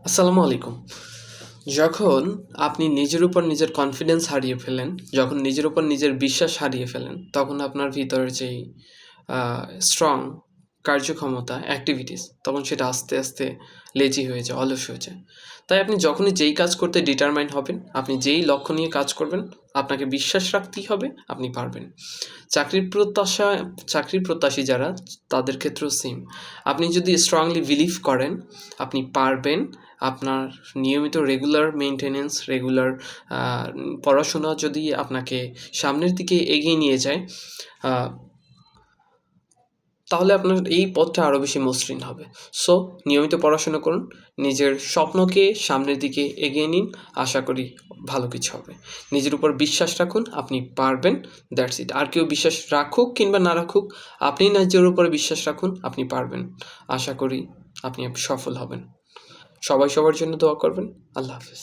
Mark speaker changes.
Speaker 1: আসসালামু আলাইকুম। যখন আপনি নিজের উপর নিজের কনফিডেন্স হারিয়ে ফেলেন, যখন নিজের উপর নিজের বিশ্বাস হারিয়ে ফেলেন, তখন আপনার ভিতরে যেই স্ট্রং কার্যক্ষমতা, অ্যাক্টিভিটিস, তখন সেটা আস্তে, আস্তে লেজি হয়ে যায়, অলস হয়ে যায়। তাই আপনি যখনই যেই কাজ করতে ডিটারমাইন্ড হবেন, আপনি যেই লক্ষ্য নিয়ে কাজ করবেন, আপনাকে বিশ্বাস রাখতেই হবে, আপনি পারবেন। চাকরির প্রত্যাশা চাকরির প্রত্যাশী যারা, তাদের ক্ষেত্রেও সেম। আপনি যদি স্ট্রংলি বিলিভ করেন, আপনি পারবেন। আপনার নিয়মিত রেগুলার মেইনটেনেন্স, রেগুলার পড়াশোনা যদি আপনাকে সামনের দিকে এগিয়ে নিয়ে যায়, তাহলে আপনার এই পথটা আরও বেশি মসৃণ হবে। সো নিয়মিত পড়াশোনা করুন, নিজের স্বপ্নকে সামনের দিকে এগিয়ে নিন, আশা করি ভালো কিছু হবে। নিজের উপর বিশ্বাস রাখুন, আপনি পারবেন, দ্যাটস ইট। আর কেউ বিশ্বাস রাখুক কিংবা না রাখুক, আপনি নিজের উপরে বিশ্বাস রাখুন, আপনি পারবেন। আশা করি আপনি সফল হবেন। সবাই সবার জন্য দোয়া করবেন। আল্লাহ হাফেজ।